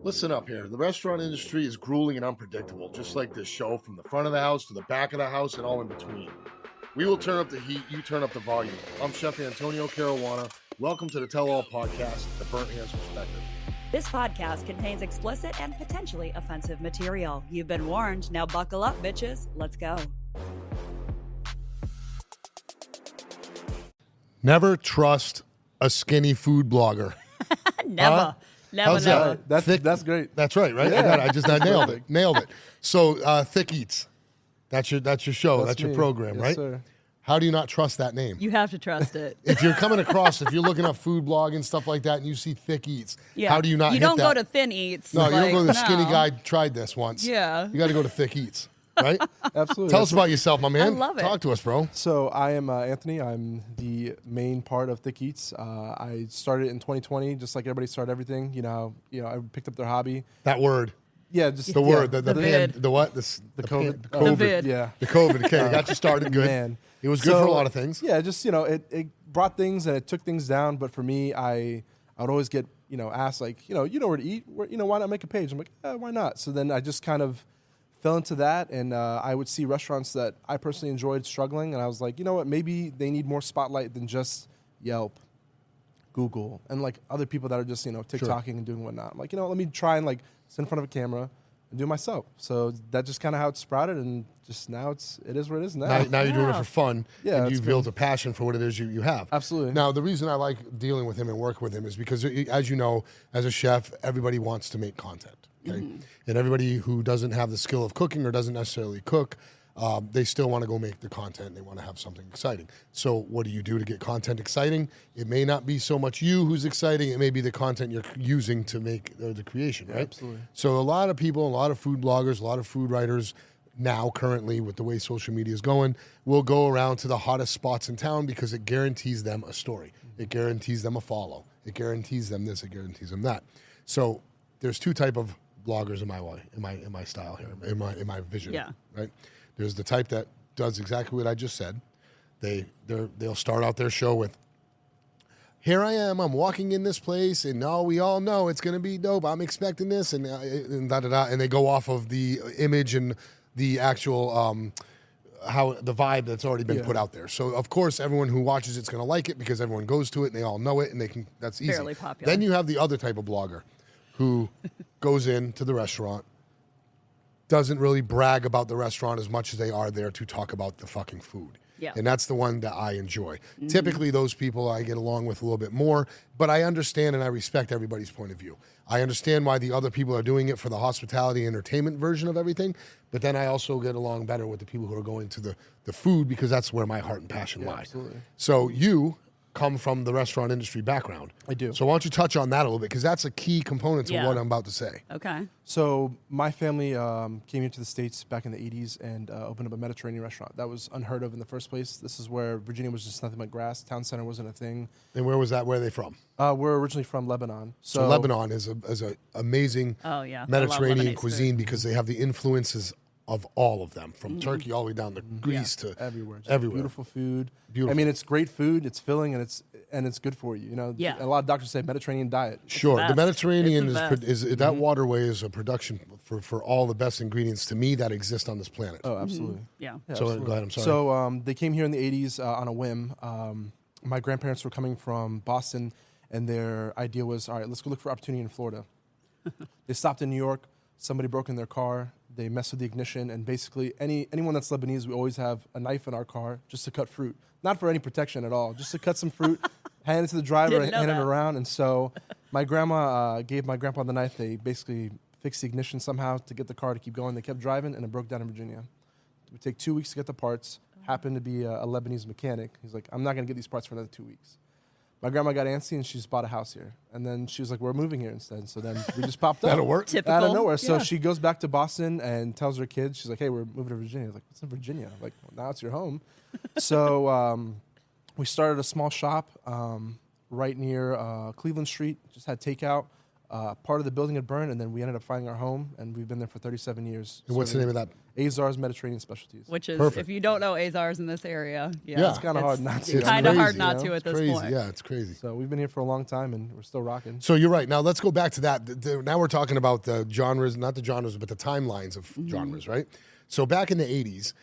Listen up here. The restaurant industry is grueling and unpredictable, just like this show, from the front of the house to the back of the house and all in between. We will turn up the heat, you turn up the volume. I'm Chef Antonio Caruana. Welcome to the Tell All Podcast, The Burnt Hands Perspective. This podcast contains explicit and potentially offensive material. You've been warned. Now buckle up, bitches. Let's go. Never trust a skinny food blogger. Never. Huh? Never, How's never. that? That's great. That's right, right? Yeah. I nailed it. Nailed it. So, Thick Eats. That's your show. That's your me. program, Yes, right? Sir. How do you not trust that name? You have to trust it. If you're coming across, if you're looking up food blog and stuff like that, and you see Thick Eats, Yeah. how do you not? You hit don't that? go to Thin Eats. No, you don't go to the skinny no. guy tried this once. Yeah. You got to go to Thick Eats, right? Absolutely. Tell us about yourself, my man. I love it. Talk to us, bro. So I am Anthony. I'm the main part of Thick Eats. I started in 2020, just like everybody started everything. You know, I picked up their hobby. That word. Yeah, just The word. The vid. the what? The COVID. The COVID. The vid. Yeah. The COVID. Okay, got you started good. Man. It was good for a lot of things. Yeah, just it brought things and it took things down. But for me, I would always get asked like you know where to eat. Why not make a page? I'm like, why not? So then I just kind of fell into that, and I would see restaurants that I personally enjoyed struggling, and I was like, you know what? Maybe they need more spotlight than just Yelp, Google, and like other people that are just TikToking and doing whatnot. I'm like, let me try and like sit in front of a camera and do it myself. So that's just kind of how it sprouted, and just now it is what it is now. Now you're doing it for fun. Yeah, and it's you've built a passion for what it is you have. Absolutely. Now, the reason I like dealing with him and working with him is because, as you know, as a chef, everybody wants to make content. Okay, and everybody who doesn't have the skill of cooking or doesn't necessarily cook, they still want to go make the content. They want to have something exciting. So what do you do to get content exciting? It may not be so much you who's exciting. It may be the content you're using to make the creation, right? Absolutely. So a lot of people, a lot of food bloggers, a lot of food writers now currently with the way social media is going, will go around to the hottest spots in town because it guarantees them a story. It guarantees them a follow. It guarantees them this. It guarantees them that. So there's two type of bloggers in my style here, in my vision. Yeah. Right. There's the type that does exactly what I just said. They'll start out their show with, "Here I am. I'm walking in this place, and we all know it's going to be dope. I'm expecting this, and da da da." And they go off of the image and the actual how the vibe that's already been put out there. So of course, everyone who watches it's going to like it because everyone goes to it and they all know it, and they can. That's easy. Fairly popular. Then you have the other type of blogger who goes into the restaurant, doesn't really brag about the restaurant as much as they are there to talk about the fucking food. Yeah. And that's the one that I enjoy. Typically, those people I get along with a little bit more, but I understand and I respect everybody's point of view. I understand why the other people are doing it for the hospitality entertainment version of everything, but then I also get along better with the people who are going to the food because that's where my heart and passion lie. Absolutely. So you come from the restaurant industry background. I do. So why don't you touch on that a little bit, because that's a key component to Yeah. what I'm about to say. Okay. So my family came here to the States back in the 80s and opened up a Mediterranean restaurant. That was unheard of in the first place. This is where Virginia was just nothing but grass. Town center wasn't a thing. And where was that? Where are they from? We're originally from Lebanon. So Lebanon is a amazing Oh, yeah. I love Mediterranean Lebanese cuisine food. because they have the influences of all of them, from Turkey all the way down to Greece to everywhere. Just everywhere. Beautiful food. Beautiful. I mean, it's great food. It's filling and it's good for you. Yeah. A lot of doctors say Mediterranean diet. Sure, the best. Mediterranean It's the is that waterway is a production for all the best ingredients to me that exist on this planet. Oh, absolutely. Yeah. Yeah, So absolutely. go ahead, I'm sorry. So they came here in the 80s on a whim. My grandparents were coming from Boston, and their idea was, all right, let's go look for opportunity in Florida. They stopped in New York. Somebody broke in their car. They messed with the ignition, and basically anyone that's Lebanese, we always have a knife in our car just to cut fruit. Not for any protection at all, just to cut some fruit, hand it to the driver, Didn't and know hand it that. around. And so my grandma gave my grandpa the knife. They basically fixed the ignition somehow to get the car to keep going. They kept driving, and it broke down in Virginia. It would take 2 weeks to get the parts. Happened to be a Lebanese mechanic. He's like, I'm not going to get these parts for another 2 weeks. My grandma got antsy, and she just bought a house here. And then she was like, we're moving here instead. So then we just popped up. That'll work. Typical. Out of nowhere. So Yeah. she goes back to Boston and tells her kids, she's like, hey, we're moving to Virginia. I was like, what's in Virginia? I'm like, well, now it's your home. So we started a small shop right near Cleveland Street, just had takeout. Part of the building had burned, and then we ended up finding our home, and we've been there for 37 years. And what's the name of that? Azar's Mediterranean Specialties. Which is, Perfect. if you don't know Azar's in this area, Yeah. It's kind of hard not to. It's kind of crazy, hard not you know? to at this Crazy. point. Yeah, it's crazy. So we've been here for a long time, and we're still rocking. So you're right. Now let's go back to that. Now we're talking about the genres, not the genres, but the timelines of genres, right? So back in the 80s,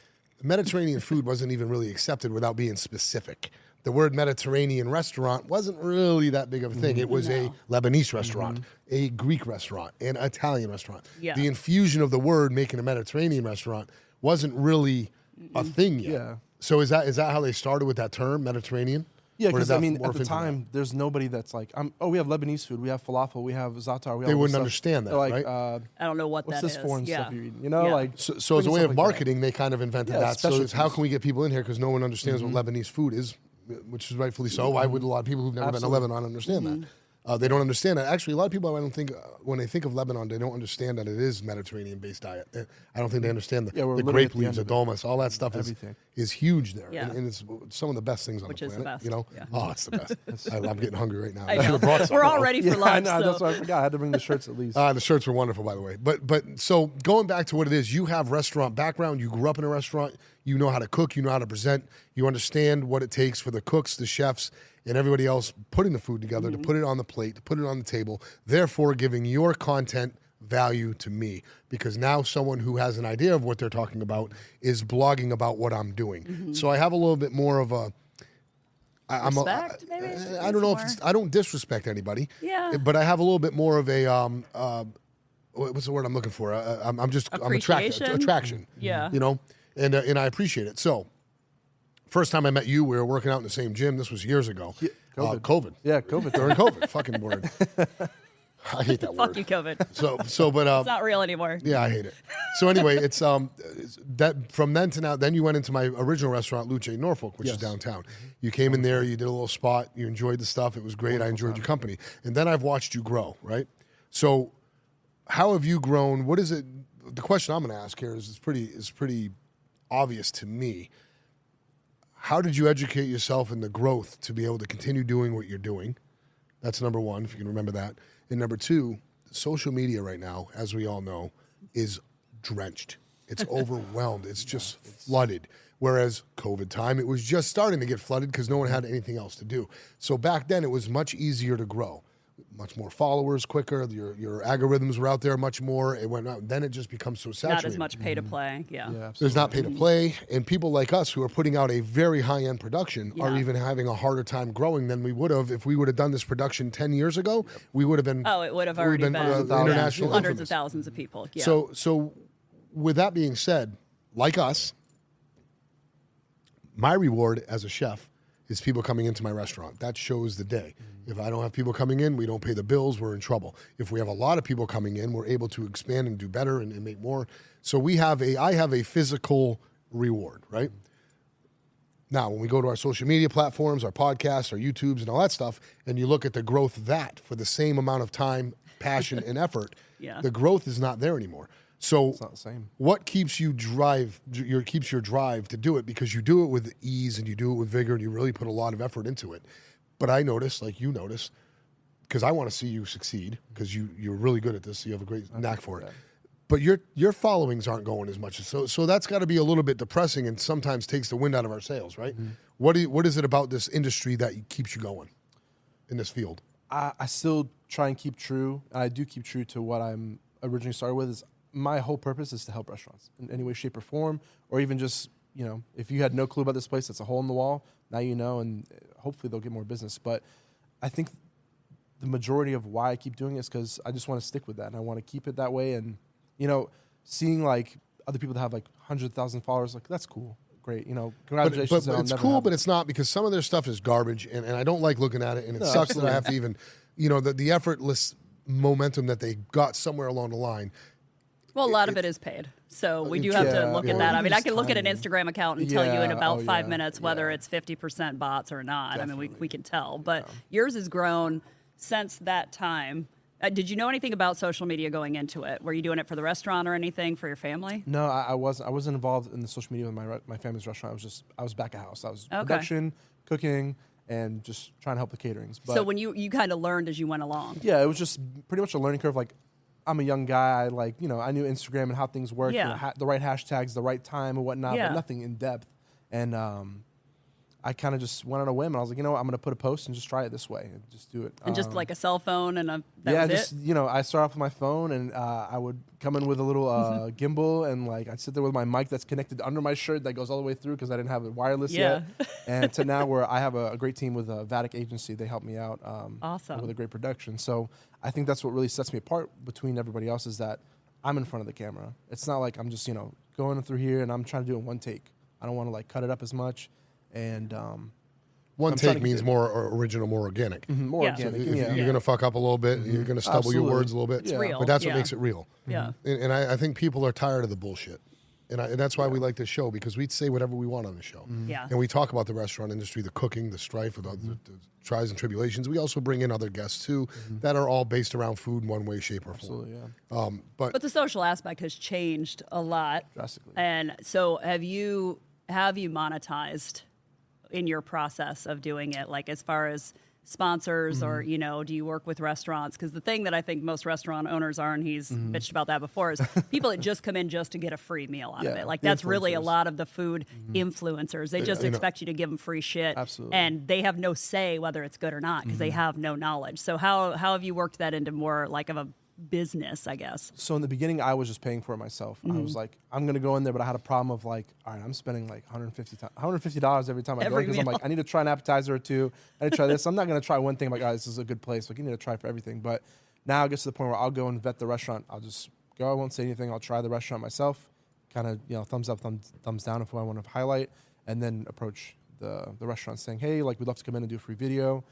Mediterranean food wasn't even really accepted without being specific. The word Mediterranean restaurant wasn't really that big of a thing. It was a Lebanese restaurant, a Greek restaurant, an Italian restaurant. Yeah. The infusion of the word making a Mediterranean restaurant wasn't really a thing yet. Yeah. So is that how they started with that term, Mediterranean? Yeah, Or did because that I mean, morph at the into that? time, there's nobody that's like, we have Lebanese food, we have falafel, we have za'atar. We have They all wouldn't this understand stuff. that, They're like, right? I don't know what what's that this is. foreign Yeah. stuff you're eating? You know, Yeah. like So as a bring way stuff of like that. marketing, they kind of invented Yeah, that. So it's how specialties. can we get people in here because no one understands what Lebanese food is, which is rightfully so. Why would a lot of people who've never Absolutely. been to Lebanon understand that? They don't understand that. Actually, a lot of people, I don't think, when they think of Lebanon, they don't understand that it is Mediterranean-based diet. I don't think they understand Yeah, we're the literally grape at the leaves, the end of it. dolmas, all that stuff Everything. is huge there. Yeah. And it's some of the best things on Which the is the planet. best, You know? yeah. Oh, it's the best. I'm getting hungry right now. I should know. have brought some. We're all ready for Yeah, I lunch. know. so. That's what I forgot. I had to bring the shirts at least. The shirts were wonderful, by the way. But so going back to what it is, you have restaurant background. You grew up in a restaurant. You know how to cook. You know how to present. You understand what it takes for the cooks, the chefs, and everybody else putting the food together to put it on the plate, to put it on the table. Therefore, giving your content value to me, because now someone who has an idea of what they're talking about is blogging about what I'm doing. So I have a little bit more of a. Respect, maybe? I don't know if I don't disrespect anybody. Yeah. But I have a little bit more of a what's the word I'm looking for? I'm attracted. Appreciation? Attraction. Yeah. You know, and I appreciate it. So, first time I met you, we were working out in the same gym. This was years ago. COVID. COVID. Yeah, COVID. During COVID. Fucking word. I hate that word. Fuck you, COVID. But It's not real anymore. yeah, I hate it. So anyway, it's that from then to now. Then you went into my original restaurant, Luce in Norfolk, which is Yes. downtown. You came in there, you did a little spot, you enjoyed the stuff. It was great. I enjoyed your company, and then I've watched you grow. Right. So, how have you grown? What is it? The question I'm going to ask here is pretty obvious to me. How did you educate yourself in the growth to be able to continue doing what you're doing? That's number one, if you can remember that. And number two, social media right now, as we all know, is drenched. It's overwhelmed. It's just flooded. Whereas COVID time, it was just starting to get flooded because no one had anything else to do. So back then, it was much easier to grow. Much more followers quicker. Your algorithms were out there much more. It went out. Then it just becomes so saturated. Not as much pay to play. Yeah. Yeah, There's absolutely. not pay to play, and people like us who are putting out a very high-end production are even having a harder time growing than we would have if we would have done this production 10 years ago. We would have been. Oh, it would have already been international hundreds infamous. of thousands of people. Yeah. So with that being said, like us, my reward as a chef is people coming into my restaurant. That shows the day. If I don't have people coming in, we don't pay the bills, we're in trouble. If we have a lot of people coming in, we're able to expand and do better and make more. So I have a physical reward, right? Now, when we go to our social media platforms, our podcasts, our YouTubes, and all that stuff, and you look at the growth of that for the same amount of time, passion, and effort, the growth is not there anymore. So It's not the same. what keeps you keeps your drive to do it? Because you do it with ease and you do it with vigor and you really put a lot of effort into it. But I notice, like you notice, because I want to see you succeed, because you're really good at this, so you have a great knack for it. But your followings aren't going as much. So that's got to be a little bit depressing and sometimes takes the wind out of our sails, right? What is it about this industry that keeps you going in this field? I still try and keep true. I do keep true to what I'm originally started with. Is my whole purpose is to help restaurants in any way, shape, or form, or even just, if you had no clue about this place, it's a hole in the wall. Now you know, and hopefully they'll get more business. But I think the majority of why I keep doing it is because I just want to stick with that, and I want to keep it that way. And seeing like other people that have like 100,000 followers, like that's cool, great. Congratulations. But it's cool, but it's not, because some of their stuff is garbage, and I don't like looking at it, and it sucks that I have to even, the effortless momentum that they got somewhere along the line. Well, a lot of it is paid. So we do have to look at that. I mean, I can look at an Instagram account and tell you in about 5 minutes whether it's 50% bots or not. Definitely. I mean, we can tell. But yours has grown since that time. Did you know anything about social media going into it? Were you doing it for the restaurant or anything for your family? No, I wasn't involved in the social media with my family's restaurant. I was back at house. I was production, cooking, and just trying to help the caterings. But So when you kind of learned as you went along. yeah, it was just pretty much a learning curve. Like, I'm a young guy. I knew Instagram and how things work, Yeah. the right hashtags, the right time and whatnot, Yeah. but nothing in depth. And I kind of just went on a whim, and I was like, you know what, I'm going to put a post and just try it this way and just do it. And just like a cell phone and that yeah, was just it? I start off with my phone, and I would come in with a little gimbal, and like I'd sit there with my mic that's connected under my shirt that goes all the way through because I didn't have it wireless Yeah. yet. And to now where I have a great team with Vatic Agency, they help me out Awesome. with a great production. So I think that's what really sets me apart between everybody else is that I'm in front of the camera. It's not like I'm just going through here and I'm trying to do it in one take. I don't want to like cut it up as much, and One I'm trying take to means get- more original, more organic. more Yeah. organic. If yeah. you're going to fuck up a little bit, you're going to stumble your Absolutely. words a little bit. It's real, But that's what yeah. makes it real. Yeah. And I think people are tired of the bullshit. And that's why we like this show, because we say whatever we want on the show. Yeah. And we talk about the restaurant industry, the cooking, the strife, the trials and tribulations. We also bring in other guests, too, that are all based around food in one way, shape, or form. Absolutely, yeah. But the social aspect has changed a lot. Drastically. And so have you monetized in your process of doing it, like as far as sponsors or, do you work with restaurants? Because the thing that I think most restaurant owners are, and he's bitched about that before, is people that just come in just to get a free meal out of Yeah, it. Like the that's really a influencers. lot of the food influencers. They just expect you to give them free shit. Absolutely. And they have no say whether it's good or not because they have no knowledge. So how have you worked that into more like of a business, I guess? So in the beginning, I was just paying for it myself. I was like, I'm going to go in there, but I had a problem of like, all right, I'm spending like $150 every time I go Every because I'm meal. like, I need to try an appetizer or two. I need to try this. I'm not going to try one thing. I'm like, oh, this is a good place. Like, you need to try for everything. But now it gets to the point where I'll go and vet the restaurant. I'll just go. I won't say anything. I'll try the restaurant myself. Kind of, thumbs up, thumbs down if I want to highlight, and then approach the restaurant saying, hey, like, we'd love to come in and do a free video.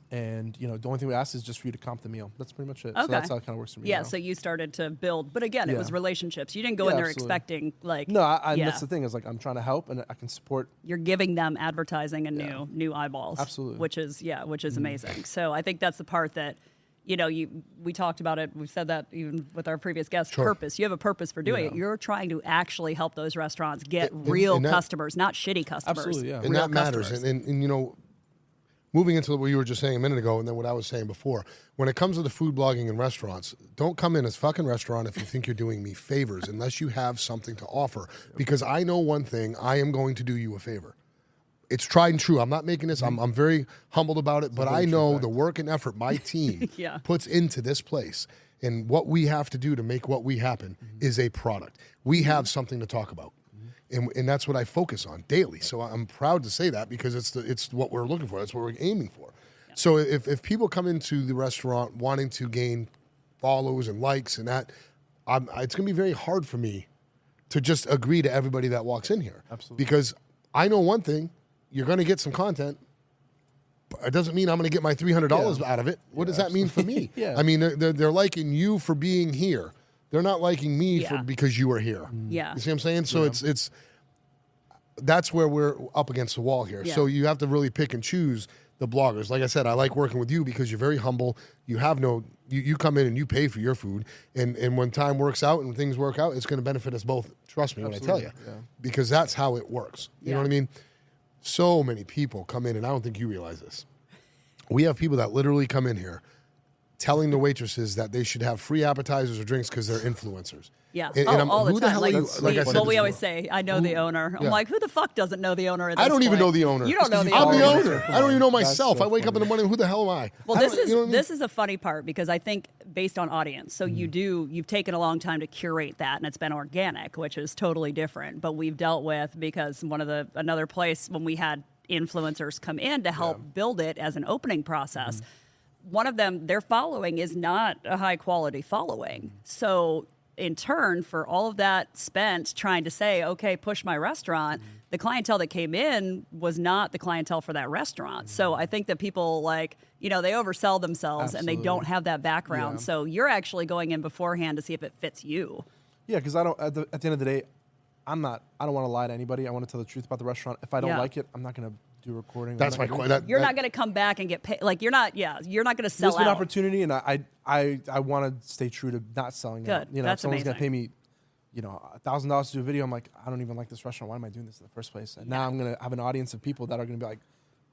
And the only thing we ask is just for you to comp the meal. That's pretty much it. Okay. So that's how it kind of works for me. Yeah, now. so you started to build, but again, it Yeah. was relationships. You didn't go in Yeah, there absolutely. expecting like No, yeah. that's the thing is like I'm trying to help and I can support. You're giving them advertising and new eyeballs. Absolutely. Which is amazing. So I think that's the part that we talked about it. We've said that even with our previous guest. Sure. Purpose. You have a purpose for doing it. You're trying to actually help those restaurants get real and that- customers, not shitty customers. Absolutely, yeah. And Real that matters. customers. And moving into what you were just saying a minute ago, and then what I was saying before, when it comes to the food blogging and restaurants, don't come in as fucking restaurant if you think you're doing me favors, unless you have something to offer. Because I know one thing, I am going to do you a favor. It's tried and true. I'm not making this. I'm very humbled about it, but I know the work and effort my team Yeah. puts into this place and what we have to do to make what we happen is a product. We have something to talk about. And that's what I focus on daily. So I'm proud to say that because it's what we're looking for. That's what we're aiming for. Yeah. So if people come into the restaurant wanting to gain follows and likes and that, it's going to be very hard for me to just agree to everybody that walks in here. Absolutely. Because I know one thing, you're going to get some content, but it doesn't mean I'm going to get my $300 out of it. What does that mean for me? Yeah. I mean, they're liking you for being here. They're not liking me Yeah. because you are here. Yeah. You see what I'm saying? So it's that's where we're up against the wall here. Yeah. So you have to really pick and choose the bloggers. Like I said, I like working with you because you're very humble. You have you come in and you pay for your food. And when time works out and things work out, it's going to benefit us both. Trust me when I tell you. Yeah. Because that's how it works. You know Yeah. what I mean? So many people come in, and I don't think you realize this. We have people that literally come in here telling the waitresses that they should have free appetizers or drinks because they're influencers. Yeah. And Oh, I'm, all the who time. the hell Like, are you? Like I said, we this always before. say, I know the owner. I'm Yeah. like, who the fuck doesn't know the owner at this I don't even point? know the owner. You don't know the I'm owner. the owner. I don't even know myself. so I wake up in the morning. Who the hell am I? Well, I this don't- is you know what I mean? this is a funny part because I think based on audience. So you've taken a long time to curate that, and it's been organic, which is totally different. But we've dealt with because another place when we had influencers come in to help build it as an opening process. One of them, their following is not a high quality following. So in turn, for all of that spent trying to say, okay, push my restaurant, the clientele that came in was not the clientele for that restaurant. So I think that people they oversell themselves and they Absolutely. don't have that background. Yeah. So you're actually going in beforehand to see if it fits you. Yeah, because I don't. At the end of the day, I don't want to lie to anybody. I want to tell the truth about the restaurant. If I don't Yeah. like it, I'm not going to do a recording. That's I'm my not gonna question. You're not going to come back and get paid. Like you're not going to sell There's been out. opportunity, and I want to stay true to not selling Good. out. That's if someone's going to pay amazing. me, $1,000 to do a video. I'm like, I don't even like this restaurant. Why am I doing this in the first place? And now I'm going to have an audience of people that are going to be like,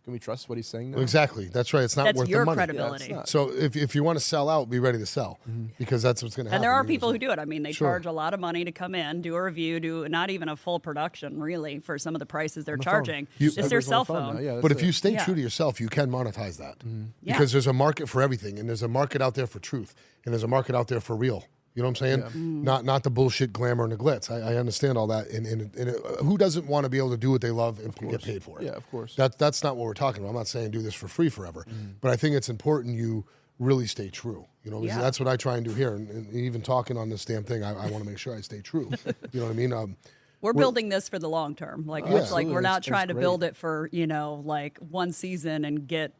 can we trust what he's saying now? Exactly. That's right. It's not That's worth your the money. credibility. Yeah, So if you want to sell out, be ready to sell because that's what's going to happen. And there are You're people gonna who do it. I mean, they Sure. charge a lot of money to come in, do a review, do not even a full production, really, for some of the prices they're charging. Just their Everybody's on cell the phone phone. now. Yeah, But that's if you it. stay Yeah. true to yourself, you can monetize that Yeah. because there's a market for everything, and there's a market out there for truth, and there's a market out there for real. You know what I'm saying? Not the bullshit, glamour, and the glitz. I understand all that, and who doesn't want to be able to do what they love and get paid for it? Yeah, of course. That's not what we're talking about. I'm not saying do this for free forever, but I think it's important you really stay true. You know, Yeah. that's what I try and do here, and even talking on this damn thing, I want to make sure I stay true. You know what I mean? We're building this for the long term. Like, Yeah. it's like we're Absolutely. not It's trying to great. build it for, like one season and get,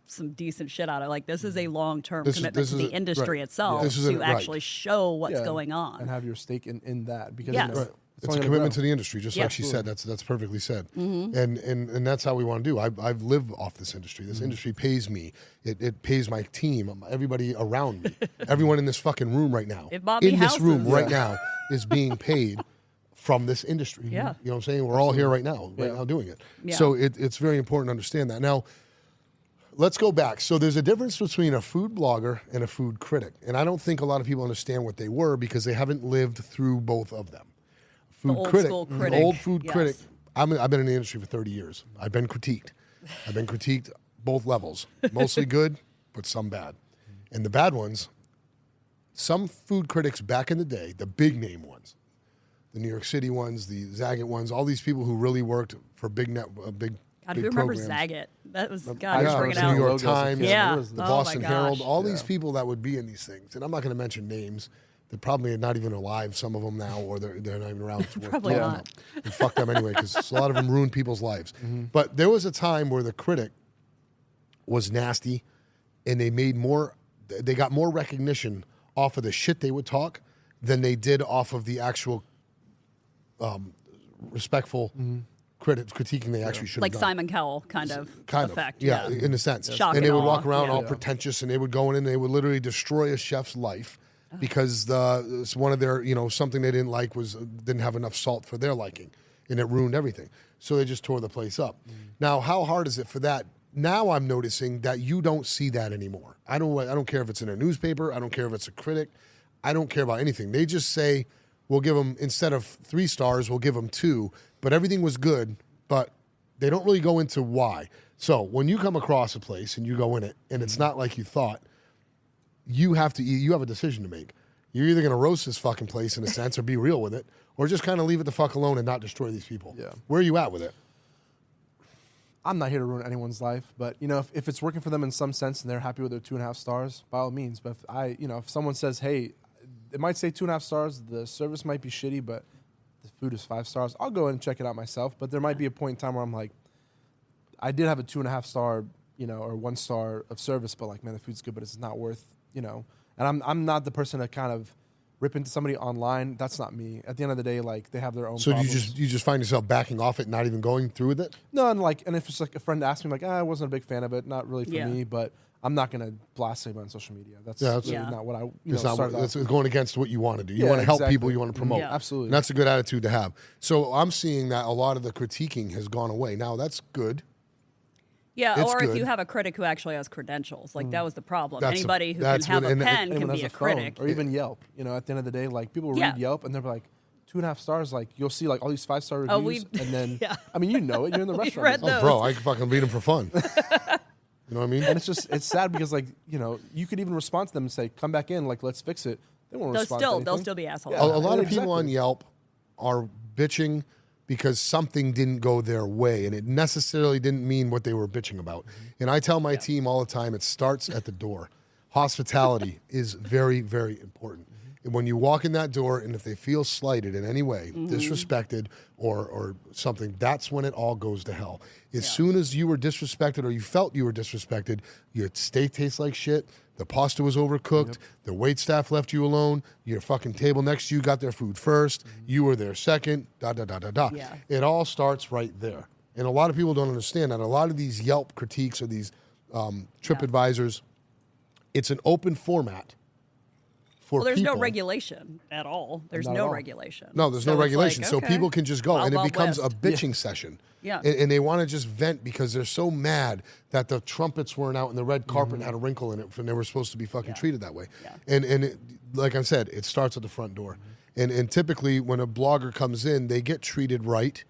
some decent shit out of it. Like, this is a long term This is- commitment this to is the a- industry right. itself This is to right. actually show what's Yeah, going on. and have your stake in that because Yes. Right. It's a only gonna commitment grow. to the industry, just Yeah. like she said. That's perfectly said. And that's how we want to do. I've lived off this industry. This industry pays me. It pays my team, everybody around me, everyone in this fucking room right now. It bought me in this room houses. right now is being paid from this industry. Yeah. You know what I'm saying? We're all here right now doing it. Yeah. So it's very important to understand that. Now, let's go back. So there's a difference between a food blogger and a food critic. And I don't think a lot of people understand what they were because they haven't lived through both of them. Food old critic, school the critic, old food yes. critic. I've been in the industry for 30 years. I've been critiqued. Both levels. Mostly good, but some bad. And the bad ones, some food critics back in the day, the big name ones, the New York City ones, the Zagat ones, all these people who really worked for big God, big who remembers programs. Zagat? That was, God, I you're just Yeah, freaking the remember New out. York logos of Times, kids. Yeah. What was the Oh, Boston my Herald, gosh. all these people that would be in these things. And I'm not going to mention names. They're probably not even alive, some of them now, or they're not even around. It's worth Probably talking not. about. And fuck them anyway, because a lot of them ruined people's lives. But there was a time where the critic was nasty, and they got more recognition off of the shit they would talk than they did off of the actual respectful critiquing they actually should have Like done. Simon Cowell kind of effect. Yeah, in a sense. Shock and they and would walk awe, around yeah. all pretentious, and they would go in and they would literally destroy a chef's life because one of their, something they didn't like didn't have enough salt for their liking, and it ruined everything. So they just tore the place up. Now, how hard is it for that? Now I'm noticing that you don't see that anymore. I don't care if it's in a newspaper. I don't care if it's a critic. I don't care about anything. They just say, we'll give them, instead of 3 stars, we'll give them 2. But everything was good, but they don't really go into why. So when you come across a place and you go in it and it's not like you thought, you have a decision to make. You're either going to roast this fucking place in a sense or be real with it, or just kind of leave it the fuck alone and not destroy these people. Yeah. Where are you at with it? I'm not here to ruin anyone's life, but if it's working for them in some sense and they're happy with their 2.5 stars, by all means. But if someone says, hey, it might say 2.5 stars, the service might be shitty, but the food is 5 stars, I'll go in and check it out myself. But there might be a point in time where I'm like, I did have a 2.5 star, or 1 star of service, but like, man, the food's good, but it's not worth, And I'm not the person to kind of rip into somebody online. That's not me. At the end of the day, like, they have their own So problems. you just find yourself backing off it, and not even going through with it? No, and if it's like a friend asks me, like, I wasn't a big fan of it, not really for Yeah. me, but I'm not gonna blast anybody on social media. That's that's- really Yeah. not what I It's not. started It's off. going against what you want to do. You Yeah, want to help exactly. people. You want to promote. Yeah. Absolutely. And that's a good attitude to have. So I'm seeing that a lot of the critiquing has gone away. Now that's good. Yeah, It's or good. if you have a critic who actually has credentials, like that was the problem. That's Anybody who can that's have what- a and- pen Anyone can has be a phone, critic. or even Yelp. At the end of the day, like, people Yeah. read Yelp and they're like 2.5 stars. Like, you'll see like all these 5-star reviews, Oh, we- and then yeah. I mean, you're in the We restaurant. read business. those. Oh, bro, I can fucking read them for fun. You know what I mean? And it's sad because like you could even respond to them and say, come back in, like, let's fix it. They won't respond. to They'll anything. still be assholes. Yeah. A lot of people Exactly. on Yelp are bitching because something didn't go their way, and it necessarily didn't mean what they were bitching about. And I tell my team all the time, it starts at the door. Hospitality is very, very important. And when you walk in that door, and if they feel slighted in any way, disrespected or something, that's when it all goes to hell. As soon as you were disrespected or you felt you were disrespected, your steak tastes like shit, the pasta was overcooked, the wait staff left you alone, your fucking table next to you got their food first, you were there second, da-da-da-da-da. Yeah. It all starts right there. And a lot of people don't understand that. A lot of these Yelp critiques or these TripAdvisors, it's an open format for Well, there's people. no regulation at all. There's Not at no all. regulation. No, there's So no it's regulation. like, So okay, people can just go, Wild, and it Wild becomes West. a bitching session. Yeah. And they want to just vent because they're so mad that the trumpets weren't out and the red carpet had a wrinkle in it when they were supposed to be fucking treated that way. Yeah. And it, like I said, it starts at the front door. And typically when a blogger comes in, they get treated right.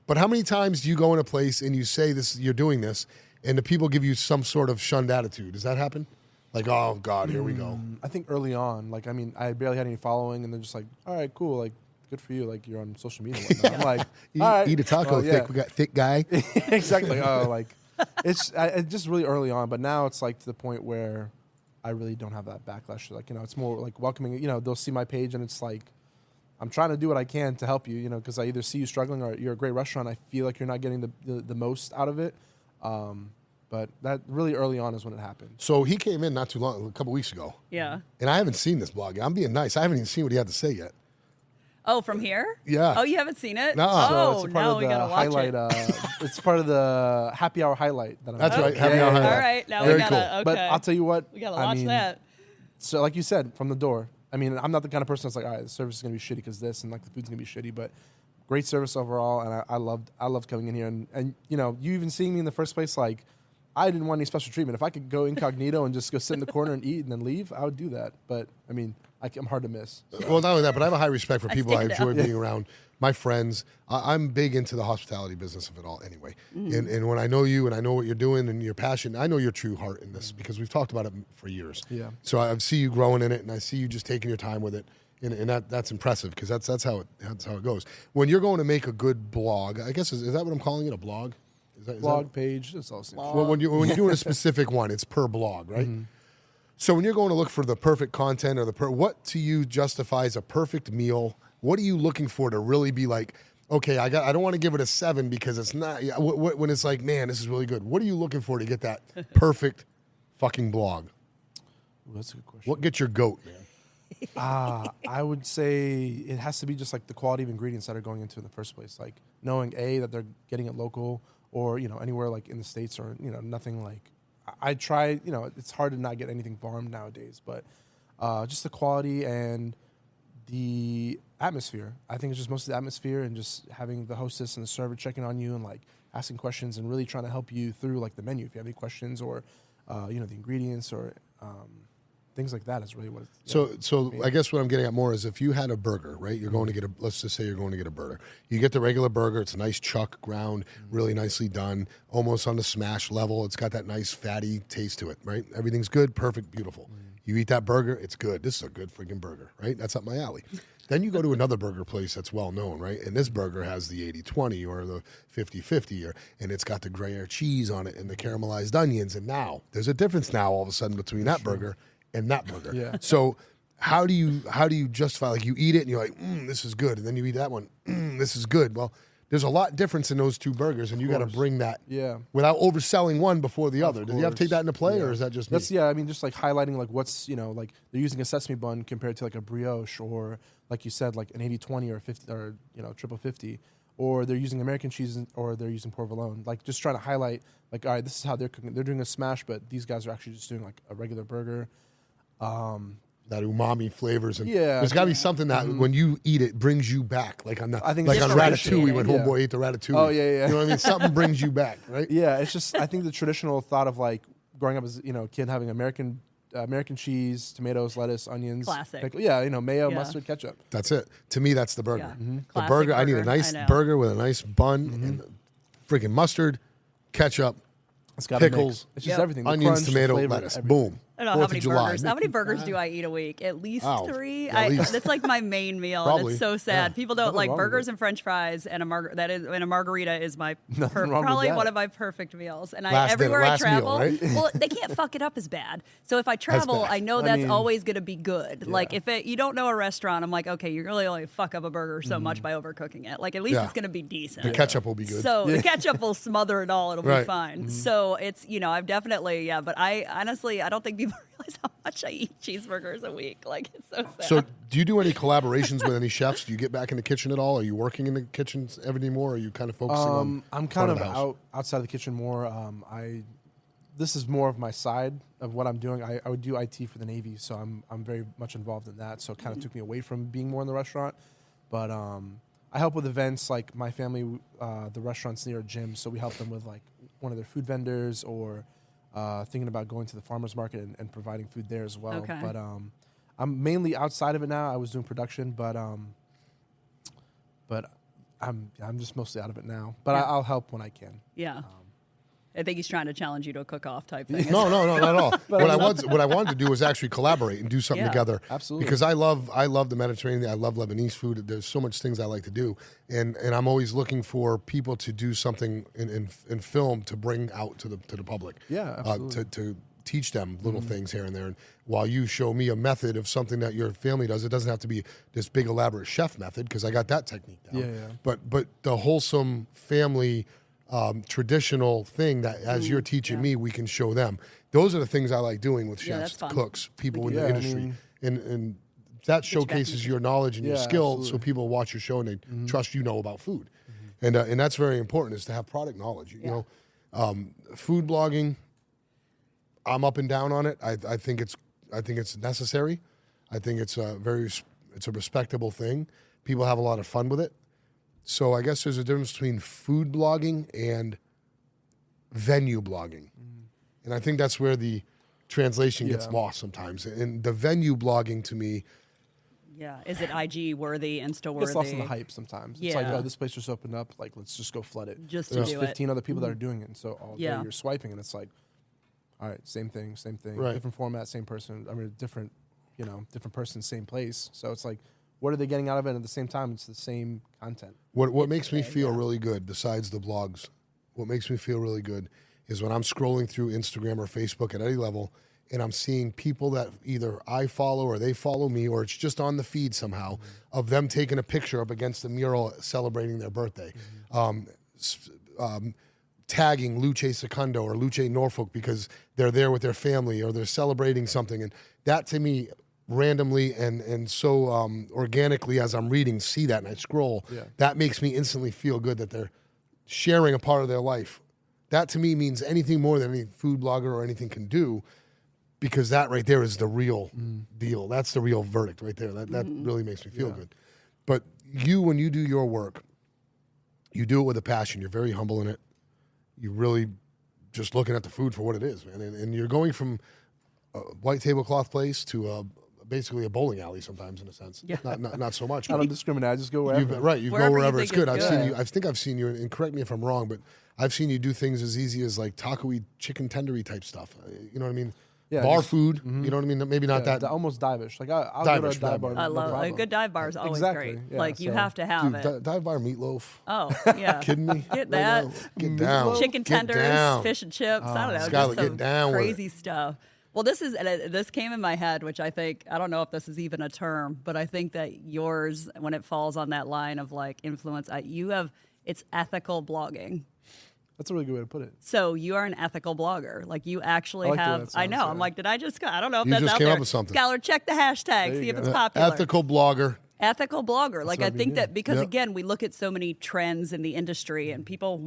But how many times do you go in a place and you say this, you're doing this, and the people give you some sort of shunned attitude? Does that happen? Like, oh God, here we go. I think early on, like, I mean, I barely had any following, and they're just like, all right, cool, like, good for you, like, you're on social media. And whatnot. I'm like, all right, Eat a taco, well, yeah. thick. We got thick guy. Exactly. Oh, like, it's just really early on, but now it's like to the point where I really don't have that backlash. Like, you know, it's more like welcoming. You know, they'll see my page, and it's like, I'm trying to do what I can to help you. You know, because I either see you struggling or you're a great restaurant. I feel like you're not getting the most out of it. But that really early on is when it happened. So he came in not too long, a couple weeks ago. Yeah. And I haven't seen this blog yet. I'm being nice. I haven't even seen what he had to say yet. Oh, from here? Yeah. Oh, you haven't seen it? No. So Oh, it's a part now of we the gotta watch highlight. it. It's part of the happy hour highlight that I'm That's doing. right. Happy hour All highlight. right, now Very we gotta. cool. Okay. But I'll tell you what. we gotta I watch mean, that. So, like you said, from the door. I mean, I'm not the kind of person that's like, all right, the service is gonna be shitty because this, and like the food's gonna be shitty. But great service overall, and I loved coming in here, and you know, you even seeing me in the first place, like, I didn't want any special treatment. If I could go incognito and just go sit in the corner and eat and then leave, I would do that. But I mean, I'm hard to miss. So. Well, not only that, but I have a high respect for people I stand enjoy out. being around. My friends, I'm big into the hospitality business of it all anyway. And when I know you and I know what you're doing and your passion, I know your true heart in this because we've talked about it for years. Yeah. So I see you growing in it and I see you just taking your time with it. And that's impressive because that's how it goes. When you're going to make a good blog, I guess, is that what I'm calling it, a blog? Is Blog page, it's all the same. Well, when you're doing a specific one, it's per blog, right? So when you're going to look for the perfect content or what to you justifies a perfect meal? What are you looking for to really be like, okay, I don't want to give it a 7 because it's not. When it's like, man, this is really good. What are you looking for to get that perfect fucking blog? Ooh, that's a good question. What gets your goat, man? I would say it has to be just like the quality of ingredients that are going into it in the first place. Like knowing that they're getting it local or, you know, anywhere like in the States or, you know, nothing like I try, you know, it's hard to not get anything farmed nowadays, but just the quality and the atmosphere. I think it's just mostly the atmosphere and just having the hostess and the server checking on you and like asking questions and really trying to help you through like the menu if you have any questions or, you know, the ingredients or things like that is really what it's. So I guess what I'm getting at more is if you had a burger, right? You're going to get let's just say you're going to get a burger. You get the regular burger. It's a nice chuck ground, really nicely done, almost on the smash level. It's got that nice fatty taste to it, right? Everything's good, perfect, beautiful. You eat that burger, it's good. This is a good freaking burger, right? That's up my alley. Then you go to another burger place that's well known, right? And this burger has the 80-20 or the 50-50, and it's got the Gruyere cheese on it and the caramelized onions. And now there's a difference now all of a sudden between that burger and that burger. Yeah. So how do you justify, like you eat it and you're like, this is good. And then you eat that one, this is good. Well, there's a lot difference in those two burgers, and you got to bring that without overselling one before the other. Does you have to take that into play, or is that just me? That's I mean, just like highlighting like what's, you know, like they're using a sesame bun compared to like a brioche or like you said, like an 80-20 or 50 or, you know, triple 50, or they're using American cheese or they're using provolone. Like just trying to highlight like, all right, this is how they're cooking. They're doing a smash, but these guys are actually just doing like a regular burger. That umami flavors, and Yeah. there's got to be something that when you eat it brings you back, like on the, I think like it's on differentiating. Ratatouille when Homeboy ate the Ratatouille. Oh, yeah. You know what I mean? Something brings you back, right? Yeah, it's just I think the traditional thought of like growing up as, you know, a kid having American cheese, tomatoes, lettuce, onions, Classic. pickle, you know, mayo, Yeah. mustard, ketchup. That's it. To me, that's the burger. Yeah. The Classic burger. I need a burger. nice I know. burger with a nice bun and freaking mustard, ketchup, It's got a pickles, mix. It's just Yep. everything. The onions, crunch, the tomato, flavor, lettuce. everything. Boom. I don't know how 4th many of July. burgers. How many burgers do I eat a week? At least Wow. 3. At least. That's like my main meal, Probably. and it's so sad. Yeah. People don't Nothing like wrong with burgers it. and French fries, and a margarita is my Nothing wrong with probably that. one of my perfect meals. And Last everywhere dinner, I last meal, travel, right? well, they can't fuck it up as bad. So if I travel, bad. I know I that's mean, always going to be good. Like if you don't know a restaurant, I'm like, okay, you really only fuck up a burger so much by overcooking it. Like at least Yeah. it's going to be decent. The ketchup will be good. So the ketchup will smother it all. It'll Right. be fine. So it's, you know, I've definitely, but I honestly, I don't think people realize how much I eat cheeseburgers a week. Like it's so sad. So, do you do any collaborations with any chefs? Do you get back in the kitchen at all? Are you working in the kitchens anymore? Or are you kind of focusing on? I'm front kind of of the house? outside of the kitchen more. this is more of my side of what I'm doing. I would do IT for the Navy, so I'm very much involved in that. So it kind of took me away from being more in the restaurant. But I help with events, like my family, the restaurant's near a gym, so we help them with like one of their food vendors or thinking about going to the farmer's market and providing food there as well. Okay. But I'm mainly outside of it now. I was doing production, but I'm just mostly out of it now. But Yeah. I'll help when I can. Yeah. I think he's trying to challenge you to a cook-off type thing. No, not at all. what I wanted to do was actually collaborate and do something Yeah. together. Absolutely. Because I love the Mediterranean. I love Lebanese food. There's so much things I like to do, and I'm always looking for people to do something in film to bring out to the public. Yeah, absolutely. To teach them little things here and there. And while you show me a method of something that your family does, it doesn't have to be this big elaborate chef method because I got that technique down. Yeah. But the wholesome family. Traditional thing that as you're teaching me, we can show them. Those are the things I like doing with Yeah, chefs, that's fun. cooks, people in the Yeah, I industry. mean- And that showcases your knowledge and your Yeah, skill absolutely. so people watch your show and they trust you know about food. And that's very important is to have product knowledge. You know, food blogging, I'm up and down on it. I think it's necessary. I think it's a respectable thing. People have a lot of fun with it. So I guess there's a difference between food blogging and venue blogging. And I think that's where the translation gets lost sometimes. And the venue blogging to me, Yeah. Is it IG worthy, Insta It gets lost in worthy? the hype sometimes. It's like, Yeah. oh, this place just opened up. Like, let's just go flood it. Just to There's do it. 15 other people that are doing it. And so all day Yeah. you're swiping, and it's like, all right, same thing. Right. Different format, same person. I mean, different person, same place. So it's like, what are they getting out of it? And at the same time, it's the same content. what makes me feel really good besides the blogs, what makes me feel really good is when I'm scrolling through Instagram or Facebook at any level and I'm seeing people that either I follow or they follow me or it's just on the feed somehow of them taking a picture up against a mural celebrating their birthday. Tagging Luce Secundo or Luce Norfolk because they're there with their family or they're celebrating something. And that to me, randomly and so organically as I'm reading, see that and I scroll, that makes me instantly feel good that they're sharing a part of their life. That to me means anything more than any food blogger or anything can do because that right there is the real deal. That's the real verdict right there. That really makes me feel good. But when you do your work, you do it with a passion. You're very humble in it. You really just looking at the food for what it is, man. And you're going from a white tablecloth place to basically a bowling alley sometimes in a sense. Yeah. Not so much. I don't discriminate. I just go wherever. You go Wherever you wherever think it's good. it's good. I think I've seen you, and correct me if I'm wrong, but I've seen you do things as easy as like taco-y, chicken tendery type stuff. You know what I mean? Yeah, Bar just- food. You know what I mean? Maybe not that. almost divish. Like I'll Divish, go to a dive dive bar. bar. I no love a problem. good dive bar is always Exactly, great. yeah, Like you so- have to have Dude, it. dive bar meatloaf. Oh yeah. Kidding me? Get that. Get down. Chicken Get tenders, down. fish and chips. I don't know, Skylar, just get some down with crazy stuff. Well, this came in my head, which I don't know if this is even a term, but I think that yours, when it falls on that line of like influence, it's ethical blogging. That's a really good way to put it. So you are an ethical blogger. Like you actually I like the way have. that I know. sounds, I'm yeah. like, I don't know if You that's just out came there. up with something. Skylar, check the hashtag, There see you if go. it's popular. Ethical blogger. Ethical blogger. Like I what I think mean, that because Yep. again, we look at so many trends in the industry and people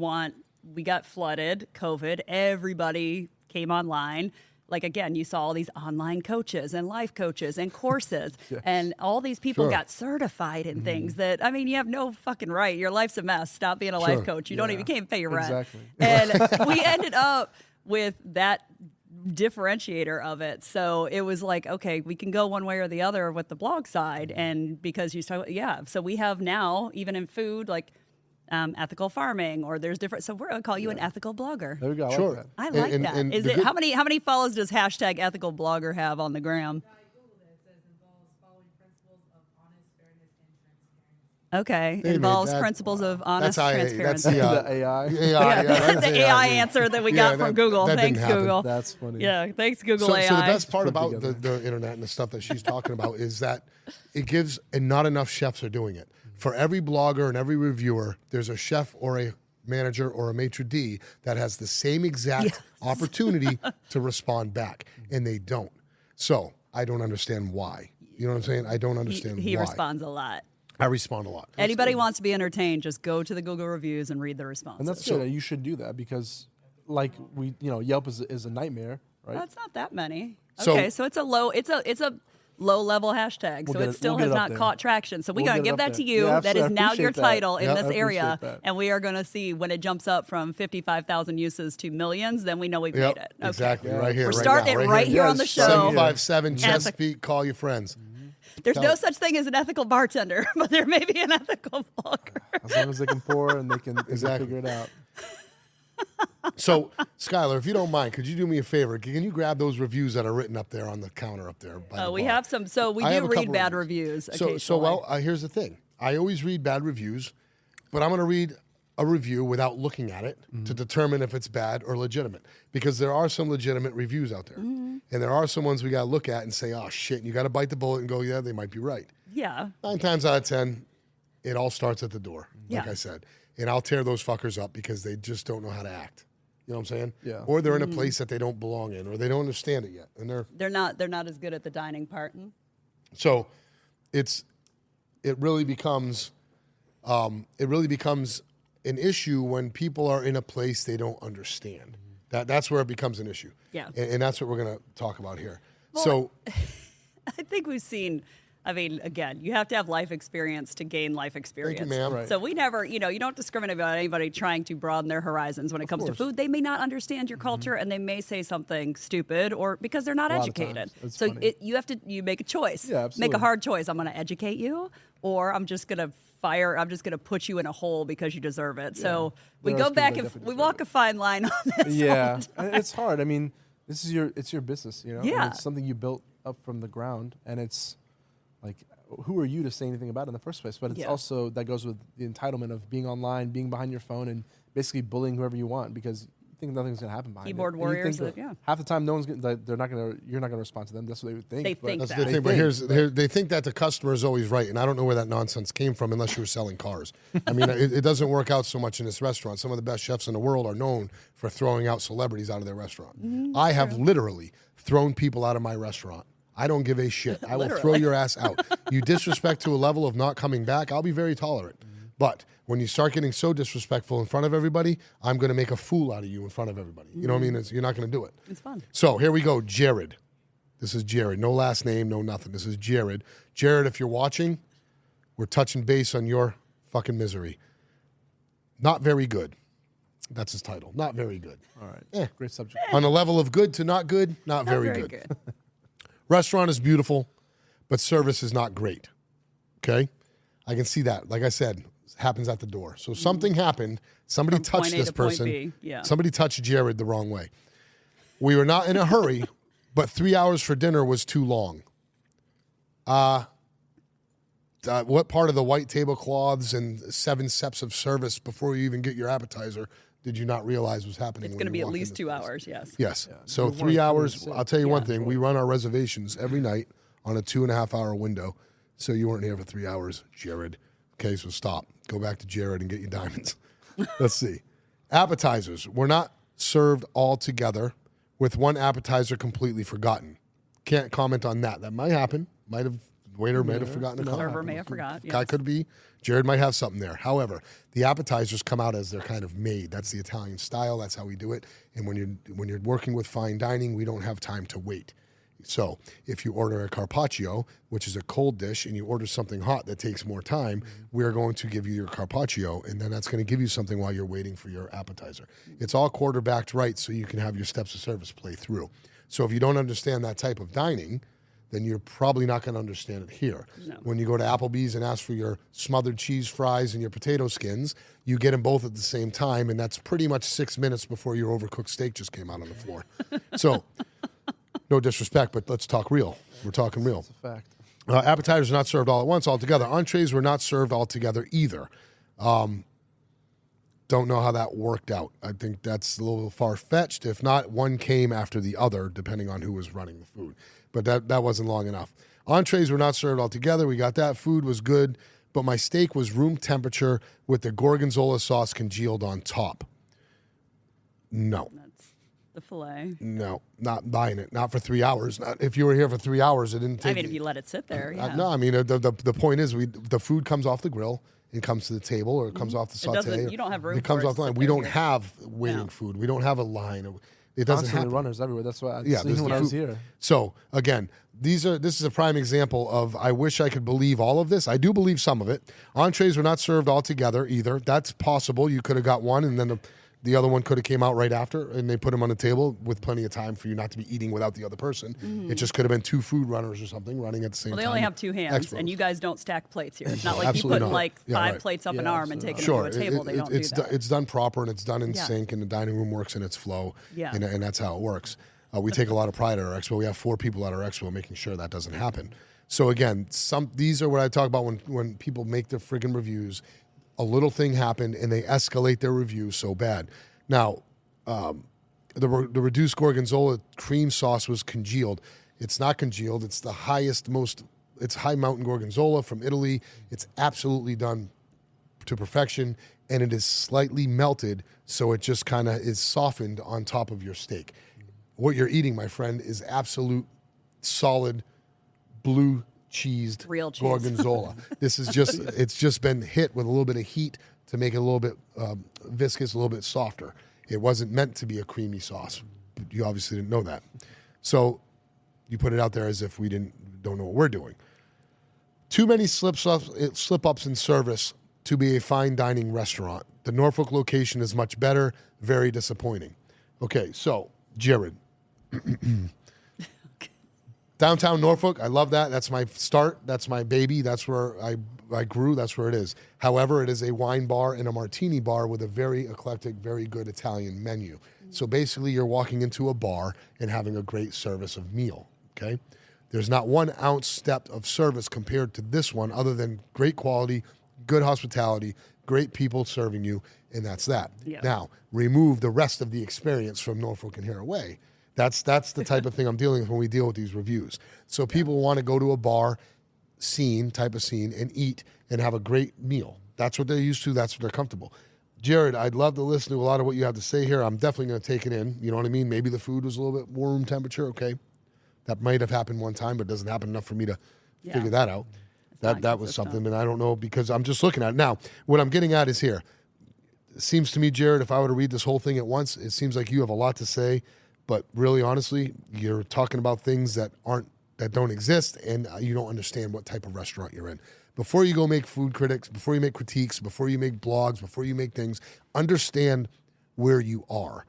we got flooded, COVID, everybody came online. Like again, you saw all these online coaches and life coaches and courses and all these people Sure. got certified in things that, I mean, you have no fucking right. Your life's a mess. Stop being a life coach. You can't pay your rent. Exactly. And we ended up with that differentiator of it. So it was like, okay, we can go one way or the other with the blog side. And because so we have now, even in food, like ethical farming, or there's different. So we're going to call you an ethical blogger. There we go. I Sure. Like that. I like that. and Is the it good- how many follows does hashtag ethical blogger have on the gram? I googled it. It says involves following principles of honest fairness and transparency. Okay, Hey, man, involves that- principles of honest That's transparency. That's The AI. AI. Yeah, that's the AI answer that we got from Google. that didn't Thanks, happen. Google. That's funny. Yeah, thanks, Google So AI. the best part Put about together. the internet and the stuff that she's talking about is that it gives, and not enough chefs are doing it. For every blogger and every reviewer, there's a chef or a manager or a maitre d' that has the same exact opportunity to respond back, and they don't. So I don't understand why. You know what I'm saying? I don't understand he why. responds a lot. I respond a lot. Anybody wants to be entertained, just go to the Google reviews and read the responses. And that's good. You should do that because like Yelp is a nightmare, right? Well, it's not that many. So- Okay, so it's a low level hashtag. So it still has not caught traction. So we're We'll going to get it give up that to there. you. Yeah, That is I now your appreciate that. title in Yeah, I this appreciate area. that. And we are going to see when it jumps up from 55,000 uses to millions, then we know we've Yep, made it. Okay. exactly. Right here. We're right starting now, it right here Yeah, on the it's show. 757 Chesapeake. Call your friends. There's no such thing as an ethical bartender, but there may be an ethical blogger. As long as they can pour and they can Exactly. figure it out. So, Skylar, if you don't mind, could you do me a favor? Can you grab those reviews that are written up there on the counter up there? By the We bar? have some. So we I have do a read couple bad reviews. reviews. So here's the thing. I always read bad reviews, but I'm going to read a review without looking at it to determine if it's bad or legitimate. Because there are some legitimate reviews out there. And there are some ones we got to look at and say, oh, shit. And you got to bite the bullet and go, yeah, they might be right. Yeah. 9 times out of 10, it all starts at the door, like Yeah. I said. And I'll tear those fuckers up because they just don't know how to act. You know what I'm saying? Yeah. Or they're in a place that they don't belong in, or they don't understand it yet. And They're not as good at the dining part. so it really becomes an issue when people are in a place they don't understand. That's where it becomes an issue. Yeah. And that's what we're going to talk about here. Well, so I think we've seen. I mean, again, you have to have life experience to gain life experience. ma'am. Right. So we never, you don't discriminate about anybody trying to broaden their horizons when it comes to course. food. They may not understand your culture and they may say something stupid or because they're not A lot of educated. times. It's So funny. you make a choice. Yeah, Make a absolutely. hard choice. I'm going to educate you or I'm just going to put you in a hole because you deserve it. So we There are go people back that and definitely we deserve walk a fine line on this. Yeah, and it's hard. I mean, it's your business, and Yeah. it's something you built up from the ground, and it's like, who are you to say anything about it in the first place? But it's Yeah. also that goes with the entitlement of being online, being behind your phone, and basically bullying whoever you want because you think nothing's gonna happen behind Keyboard it. And you warriors think that- yeah. half the time, no one's gonna, you're not gonna respond to them. That's what they would think. They but think that's that. the thing. But think, they think that the customer is always right, and I don't know where that nonsense came from unless you were selling cars. I mean, it doesn't work out so much in this restaurant. Some of the best chefs in the world are known for throwing out celebrities out of their restaurant. I have literally thrown people out of my restaurant. I don't give a shit. I will throw your ass out. You disrespect to a level of not coming back, I'll be very tolerant. But when you start getting so disrespectful in front of everybody, I'm going to make a fool out of you in front of everybody. You know what I mean? You're not going to do it. It's fun. So here we go, Jared. This is Jared. No last name, no nothing. This is Jared. Jared, if you're watching, we're touching base on your fucking misery. Not very good. That's his title. Not very good. all right, great subject. On a level of good to not good, not very good. Restaurant is beautiful, but service is not great. Okay? I can see that. Like I said, happens at the door. So something happened. Somebody From touched point A this to point person. B, yeah. Somebody touched Jared the wrong way. We were not in a hurry, but 3 hours for dinner was too long. What part of the white tablecloths and 7 steps of service before you even get your appetizer did you not realize was happening? It's when going to you be at walked in least this 2 place? hours, yes. Yes. So You 3 weren't doing hours. the same. I'll tell you one Yeah. thing. We run our reservations every night on a 2.5 hour window. So you weren't here for 3 hours, Jared. Okay, so stop. Go back to Jared and get your diamonds. Let's see. Appetizers were not served all together with one appetizer completely forgotten. Can't comment on that. That might happen. Waiter might have forgotten a couple. Server may have forgot. Guy Yes. could be. Jared might have something there. However, the appetizers come out as they're kind of made. That's the Italian style. That's how we do it. And when you're working with fine dining, we don't have time to wait. So if you order a carpaccio, which is a cold dish, and you order something hot that takes more time, we're going to give you your carpaccio, and then that's going to give you something while you're waiting for your appetizer. It's all quarterbacked right so you can have your steps of service play through. So if you don't understand that type of dining, then you're probably not going to understand it here. No. When you go to Applebee's and ask for your smothered cheese fries and your potato skins, you get them both at the same time, and that's pretty much 6 minutes before your overcooked steak just came out on the floor. So, no disrespect, but let's talk real. We're talking real. It's a fact. Appetizers are not served all at once altogether. Entrees were not served all together either. Don't know how that worked out. I think that's a little far-fetched. If not, one came after the other, depending on who was running the food. But that wasn't long enough. Entrees were not served all together. We got that. Food was good, but my steak was room temperature with the gorgonzola sauce congealed on top. No. That's the filet. No, not buying it. Not for 3 hours. Not, if you were here for 3 hours, it didn't take. I mean, if you let it sit there, yeah. No, I mean the point is the food comes off the grill and comes to the table, or it comes off the saute. doesn't- or you don't have room It comes for it off the to line. sit We there don't here. have waiting No. food. We don't have a line. It doesn't Constantly happen. runners everywhere. That's what I Yeah, seen there's when the I was food. here. So again, this is a prime example of I wish I could believe all of this. I do believe some of it. Entrees were not served all together either. That's possible. You could have got one, and then the other one could have came out right after, and they put them on the table with plenty of time for you not to be eating without the other person. It just could have been 2 food runners or something running at the same Well, time. they only have 2 hands, Expos. and you guys don't stack plates here. It's not like Absolutely you put not. like Yeah, 5 right. plates up an Yeah, arm and absolutely take Sure, them to a table. They don't do that. It's done proper, and it's done in Yeah. sync, and the dining room works in its flow, Yeah. and that's how it works. We take a lot of pride at our expo. We have 4 people at our expo making sure that doesn't happen. So again, these are what I talk about when people make their friggin' reviews. A little thing happened, and they escalate their review so bad. Now, the reduced gorgonzola cream sauce was congealed. It's not congealed. It's the it's high mountain gorgonzola from Italy. It's absolutely done to perfection, and it is slightly melted, so it just kind of is softened on top of your steak. What you're eating, my friend, is absolute solid blue cheesed Real cheese. gorgonzola. This is just it's just been hit with a little bit of heat to make it a little bit viscous, a little bit softer. It wasn't meant to be a creamy sauce. You obviously didn't know that. So you put it out there as if we don't know what we're doing. Too many slip-ups in service to be a fine dining restaurant. The Norfolk location is much better. Very disappointing. Okay, so Jared. Downtown Norfolk, I love that. That's my start. That's my baby. That's where I grew. That's where it is. However, it is a wine bar and a martini bar with a very eclectic, very good Italian menu. So basically, you're walking into a bar and having a great service of meal, okay? There's not 1 ounce step of service compared to this one other than great quality, good hospitality, great people serving you, and that's that. Yeah. Now, remove the rest of the experience from Norfolk and here away. That's the type of thing I'm dealing with when we deal with these reviews. So people want to go to a bar type of scene, and eat and have a great meal. That's what they're used to. That's what they're comfortable. Jared, I'd love to listen to a lot of what you have to say here. I'm definitely going to take it in. You know what I mean? Maybe the food was a little bit more room temperature. Okay. That might have happened one time, but it doesn't happen enough for me to figure that out. not That was consistent. something, and I don't know because I'm just looking at it. Now, what I'm getting at is here. It seems to me, Jared, if I were to read this whole thing at once, it seems like you have a lot to say. But really, honestly, you're talking about things that don't exist, and you don't understand what type of restaurant you're in. Before you go make food critics, before you make critiques, before you make blogs, before you make things, understand where you are.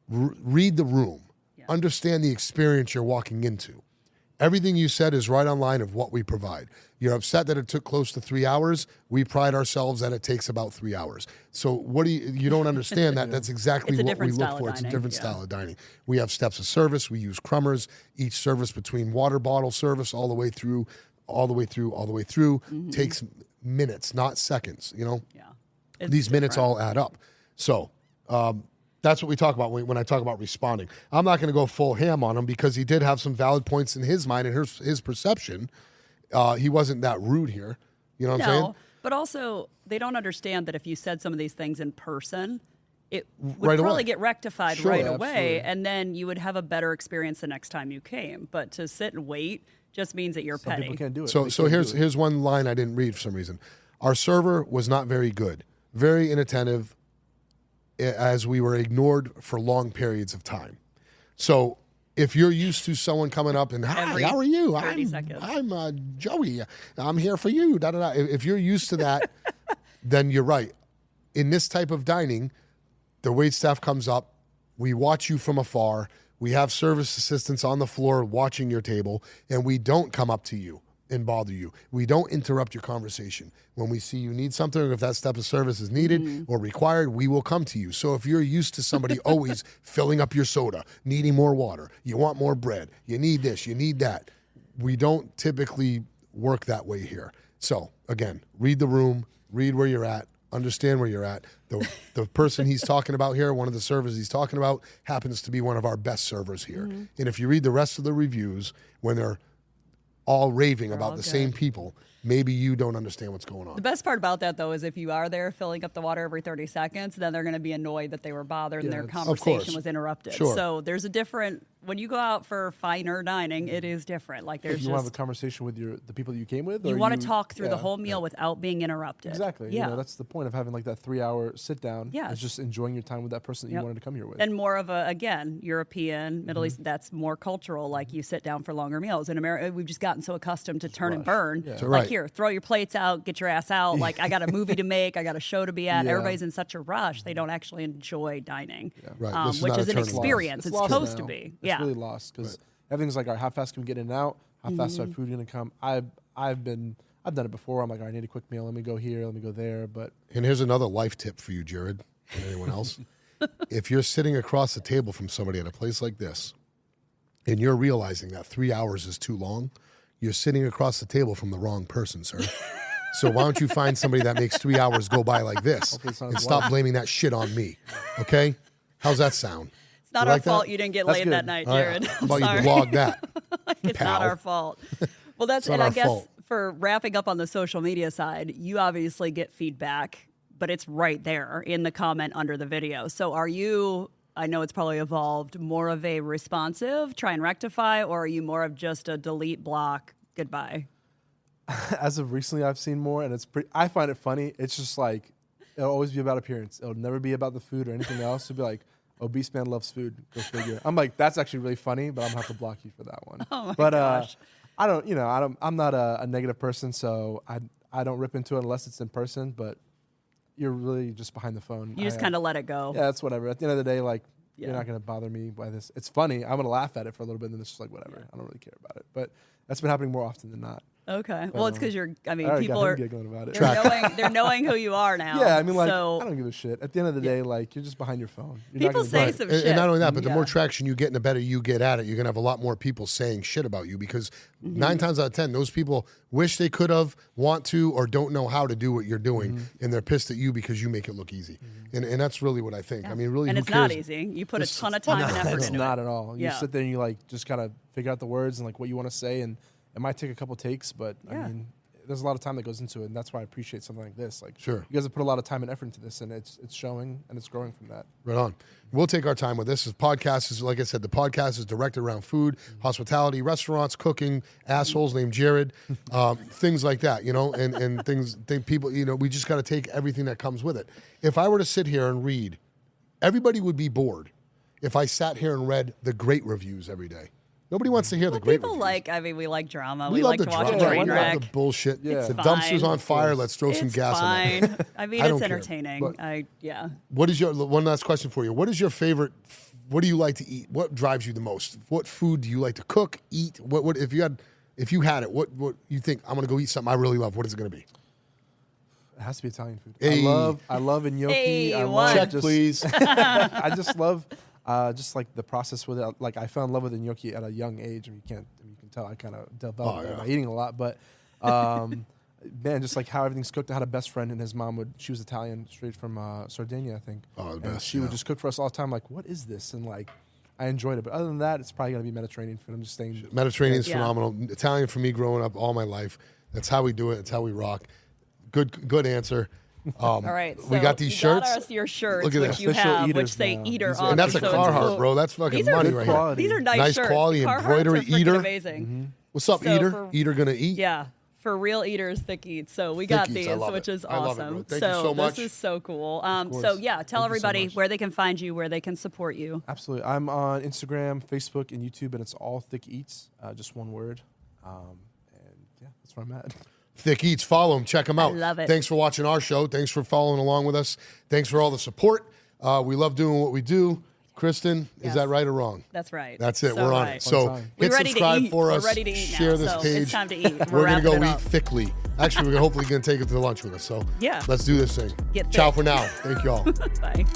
Read the room. Yeah. Understand the experience you're walking into. Everything you said is right on line of what we provide. You're upset that it took close to 3 hours. We pride ourselves that it takes about 3 hours. So what do you don't understand that? That's exactly It's a what we different look style for. of It's a dining, different yeah. style of dining. We have steps of service. We use crummers. Each service between water bottle service all the way through takes minutes, not seconds. You know, Yeah. It's these minutes different. all add up. So that's what we talk about when I talk about responding. I'm not going to go full ham on him because he did have some valid points in his mind and his perception. He wasn't that rude here. You know what I'm saying? No, but also they don't understand that if you said some of these things in person, it would Right probably away. get rectified Sure, right absolutely. away, and then you would have a better experience the next time you came. But to sit and wait just means that you're Some petty. people can't do it. So They so can't here's do it. here's one line I didn't read for some reason. Our server was not very good, very inattentive, as we were ignored for long periods of time. So if you're used to someone coming up and hi, Every how are you? 30 seconds. I'm Joey. I'm here for you. Da, da, da. If you're used to that, then you're right. In this type of dining, the wait staff comes up. We watch you from afar. We have service assistants on the floor watching your table, and we don't come up to you and bother you. We don't interrupt your conversation. When we see you need something, or if that step of service is needed or required, we will come to you. So if you're used to somebody always filling up your soda, needing more water, you want more bread, you need this, you need that, we don't typically work that way here. So again, read the room, read where you're at, understand where you're at. The person he's talking about here, one of the servers he's talking about, happens to be one of our best servers here. And if you read the rest of the reviews, when they're all raving about all the good. same people, maybe you don't understand what's going on. The best part about that, though, is if you are there filling up the water every 30 seconds, then they're going to be annoyed that they were bothered and their it's- conversation was interrupted. Sure. So there's a different, when you go out for finer dining, it is different. Like there's You want to have a just, conversation with the people that you came with? you or want to talk through the yeah. whole meal without being interrupted. Exactly. Yeah. You know, that's the point of having like that 3-hour sit down. Yes. Is just enjoying your time with that person that Yep. you wanted to come here with. And more of a, again, European, Middle East, that's more cultural. Like you sit down for longer meals. In America, we've just gotten so accustomed to turn and burn. Yeah. So, Like right. here, throw your plates out, get your ass out. Like I got a movie to make, I got a show to be at. Yeah. Everybody's in such a rush. They don't actually enjoy dining, Right. This is which not is a an turn loss. experience. It's lost supposed to now. be. It's really Yeah. lost because everything's like, all right, how fast can we get in and out? How fast is our food going to come? I've done it before. I'm like, all right, I need a quick meal. Let me go here. Let me go there. But And here's another life tip for you, Jared, and anyone else. If you're sitting across the table from somebody at a place like this, and you're realizing that 3 hours is too long, you're sitting across the table from the wrong person, sir. So why don't you find somebody that makes 3 hours go by like this Hopefully it's not and his stop wife. blaming that shit on me, okay? How's that sound? It's not You our like that? fault you didn't get That's laid good. that night, All right, Jared. how I'm about sorry. you log that? It's pal? not our fault. Well, that's, not and I our guess fault. for wrapping up on the social media side, you obviously get feedback, but it's right there in the comment under the video. So are you, I know it's probably evolved, more of a responsive, try and rectify, or are you more of just a delete, block, goodbye? as of recently, I've seen more, and I find it funny. It's just like, it'll always be about appearance. It'll never be about the food or anything else. It'll be like, obese man loves food. Go figure. I'm like, that's actually really funny, but I'm gonna have to block you for that one. Oh my but gosh. I'm not a negative person, so I don't rip into it unless it's in person. But you're really just behind the phone. You just kind of let it go. Yeah, that's whatever. At the end of the day, like, Yeah. you're not going to bother me by this. It's funny. I'm going to laugh at it for a little bit, and then it's just like, whatever. I don't really care about it. But that's been happening more often than not. Okay. Well, it's because I mean, I already people got are, him giggling about it. they're knowing who you are now. Yeah, I mean, like, so I don't give a shit. At the end of the day, like, you're just behind your phone. You're people not gonna say do some it. And shit. not only that, but the Yeah. more traction you get and the better you get at it, you're going to have a lot more people saying shit about you because 9 times out of 10, those people wish they could have, want to, or don't know how to do what you're doing. And they're pissed at you because you make it look easy. And that's really what I think. I mean, really, and who it's cares? not easy. You put a ton of time and effort It's into not it. at all. You Yeah. sit there and you, like, just kind of figure out the words and, like, what you want to say. And it might take a couple takes, but, Yeah. I mean, there's a lot of time that goes into it. And that's why I appreciate something like this. Like, Sure. you guys have put a lot of time and effort into this, and it's showing and it's growing from that. Right on. We'll take our time with this. This podcast is, like I said, the podcast is directed around food, hospitality, restaurants, cooking, assholes named Jared, things like that, you know, and people, you know, we just got to take everything that comes with it. If I were to sit here and read, everybody would be bored if I sat here and read the great reviews every day. Nobody wants to hear the great People reviews. we like drama. We We love like the to watch drama. a Yeah, train We wreck. love the bullshit. Yeah. The It's dumpster's fine. on fire. Let's throw some It's gas on fine. it. I mean, I don't it's care, entertaining. but- Yeah. What is your one last question for you? What is your favorite? What do you like to eat? What drives you the most? What food do you like to cook, eat? What if you had it? What you think? I'm gonna go eat something I really love. What is it gonna be? It has to be Italian food. Hey. I love gnocchi. Hey, I what? love Check, just, please. I just love just like the process with it. Like, I fell in love with the gnocchi at a young age. I mean, you can tell I kind of developed that by eating a lot. But man, just like how everything's cooked. I had a best friend, and his mom she was Italian, straight from Sardinia, I think. Oh, the And best, she would yeah. just cook for us all the time. Like, what is this? And like, I enjoyed it. But other than that, it's probably gonna be Mediterranean food. I'm just saying. Mediterranean's Yeah. phenomenal. Italian for me growing up all my life. That's how we do it. That's how we rock. Good answer. All right. So we got these you shirts. Got us your shirts, Look at which this. you Official have, which eaters say now. eater These are on. And that's a so it's Carharart, cool. bro. That's fucking These are money good right quality. here. These are nice, Nice shirts. quality Carhartts embroidery. are freaking Eater. amazing. What's up, So Eater? for- Eater gonna eat. Yeah. For real eaters, thick eats. So we got Thick eats, these, I love which it. is I love it, awesome. bro. Thank you so much. This is so cool. So course. yeah, tell Thank you so everybody much. where they can find you, where they can support you. Absolutely. I'm on Instagram, Facebook, and YouTube, and it's all Thick Eats, just one word. And yeah, that's where I'm at. Thick Eats. Follow them. Check them out. love it. Thanks for watching our show. Thanks for following along with us. Thanks for all the support. We love doing what we do. Kristen, Yes. is that right or wrong? That's right. That's it. So We're on right. it. So time. We're hit ready to subscribe eat. for We're us. ready to eat now, Share this so page. it's time to eat. We're gonna go wrapping it eat up. thickly. Actually, we're hopefully gonna take it to lunch with us. So Yeah. let's do this thing. Get Ciao thick. for now. Thank y'all. Bye.